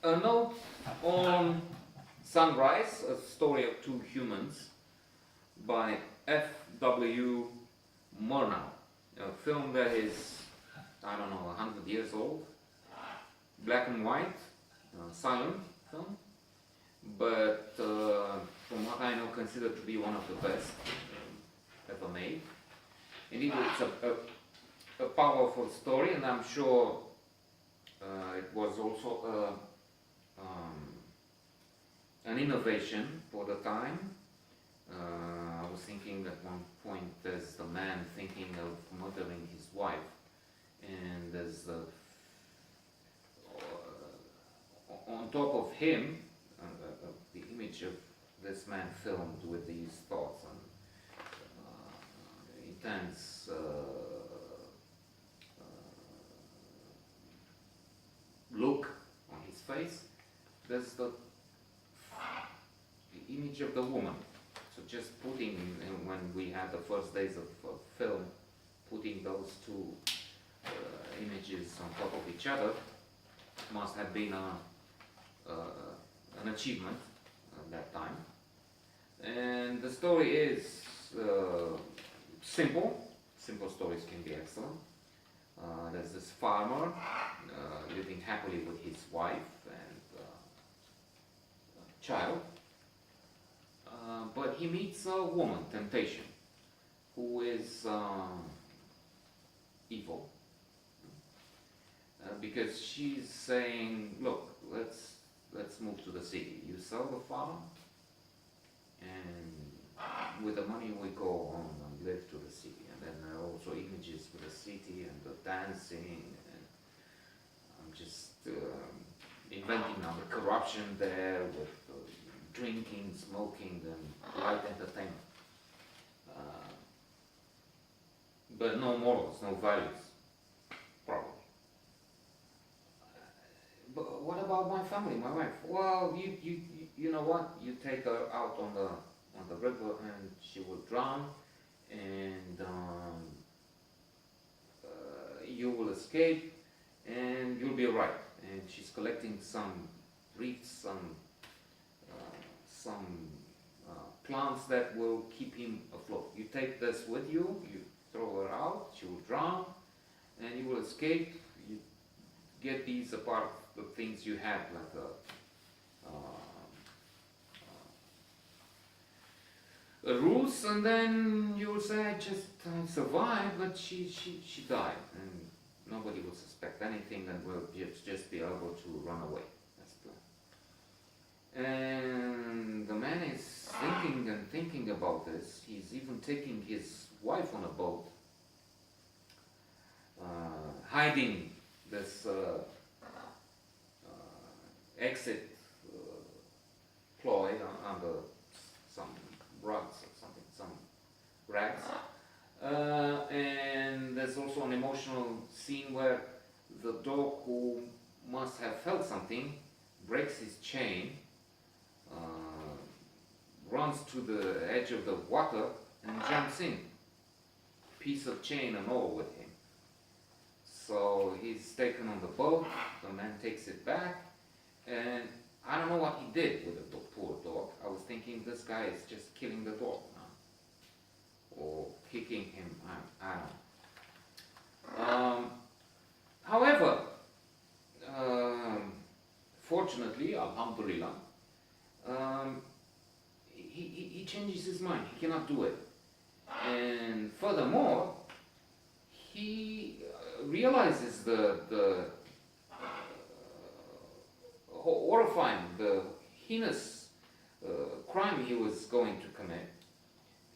A Note on Sunrise, a story of two humans by F.W. Murnau. A film that is, I don't know, 100 years old. Black and white, silent film, but from what I know, considered to be one of the best ever made. Indeed, it's a powerful story, and I'm sure it was also an innovation for the time. I was thinking at one point there's the man thinking of murdering his wife, and there's on top of him the image of this man filmed with these thoughts and intense look on his face. There's the image of the woman. So just putting, when we had the first days of film, putting those two images on top of each other must have been an achievement at that time. And the story is simple. Simple stories can be excellent. There's this farmer living happily with his wife and child, but he meets a woman, Temptation, who is evil, because she's saying, look, let's move to the city. You sell the farm, and with the money we go on and live to the city. And then there are also images with the city and the dancing, and I'm just inventing now the corruption there with drinking, smoking, and light entertainment. But no morals, no values, probably. But what about my family, my wife? Well, you know what? You take her out on the river and she will drown, and you will escape, and you'll be alright. And she's collecting some reeds, some plants that will keep him afloat. You take this with you, you throw her out, she will drown, and you will escape. You get these apart the things you have, like rules, and then you will say, I just survived, but she died, and nobody will suspect anything, and will just be able to run away. That's the plan. And the man is thinking and thinking about this. He's even taking his wife on a boat, hiding this exit ploy under some rugs or something, some rags. And there's also an emotional scene where the dog, who must have felt something, breaks his chain, runs to the edge of the water and jumps in, piece of chain and all with him. So he's taken on the boat, the man takes it back, and I don't know what he did with the poor dog. I was thinking this guy is just killing the dog now, or kicking him, I don't know. However, fortunately, alhamdulillah, he changes his mind. He cannot do it. And furthermore, he realizes the horrifying, the heinous crime he was going to commit,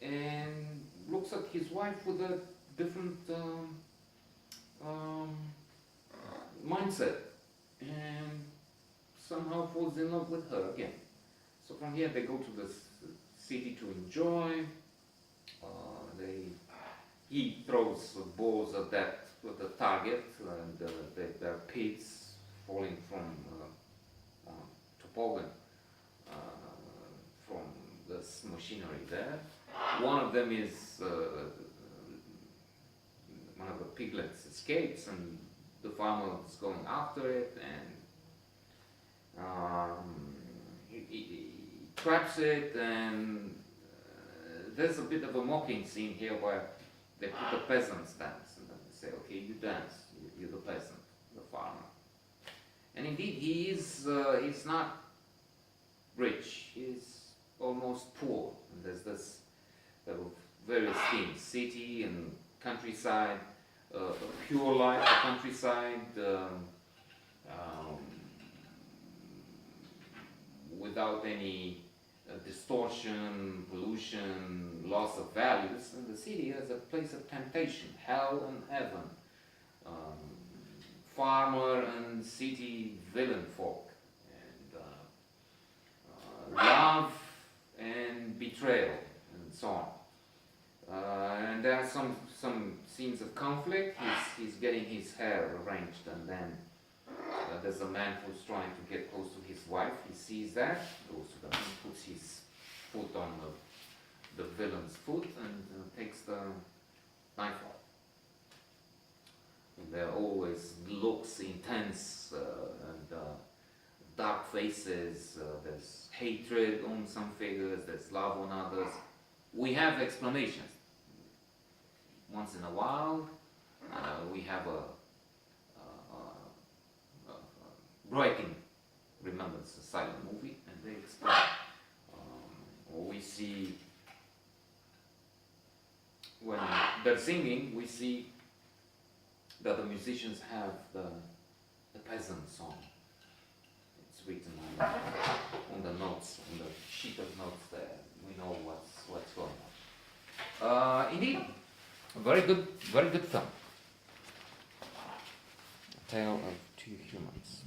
and looks at his wife with a different mindset, and somehow falls in love with her again. So from here they go to the city to enjoy. He throws balls at the target, and there are pigs falling from toboggan from this machinery there. One of them is one of the piglets escapes, and the farmer is going after it, and He traps it, and there's a bit of a mocking scene here where they put the peasants dance, and then they say, okay, you dance, you're the peasant, the farmer. And indeed, he's not rich, he's almost poor. And there's this various themes, city and countryside, a pure life, the countryside, um, without any distortion, pollution, loss of values, and the city as a place of temptation, hell and heaven, farmer and city villain folk, and love and betrayal, and so on. And there are some scenes of conflict. He's getting his hair arranged, and then there's a man who's trying to get close to his wife. He sees that, goes to the man, puts his foot on the villain's foot, and takes the knife off. And there are always looks, intense and dark faces. There's hatred on some figures. There's love on others. We have explanations. Once in a while, we have a Breaking Remembrance, a silent movie, and they explain. Or we see, when they're singing, we see that the musicians have the peasant song. It's written on the notes, on the sheet of notes there. We know what's going on. Indeed, a very good film. A Tale of Two Humans.